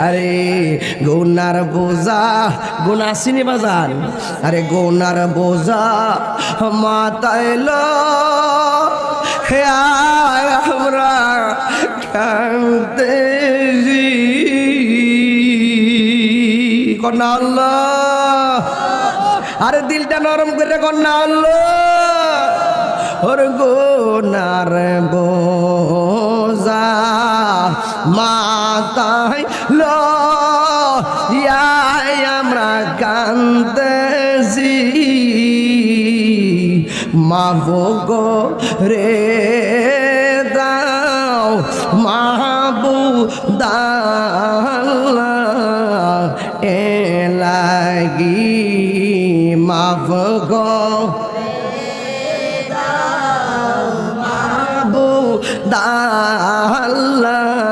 আরে গুনার বোঝা গুনা চিনি বাজান আরে গুনার বোঝা মাথায় লো হে আমরা কাঁদতেছি কন্যা আল্লাহ আরে দিলটা নরম করে কন্যা আল্লাহ ওর গুনার বোঝা মাথায় লো আমরা কাঁদতেছি মাবগো রে দাও মাহবুদাল্লাহ এ লাগি মাবগো মাহবুদাল্লাহ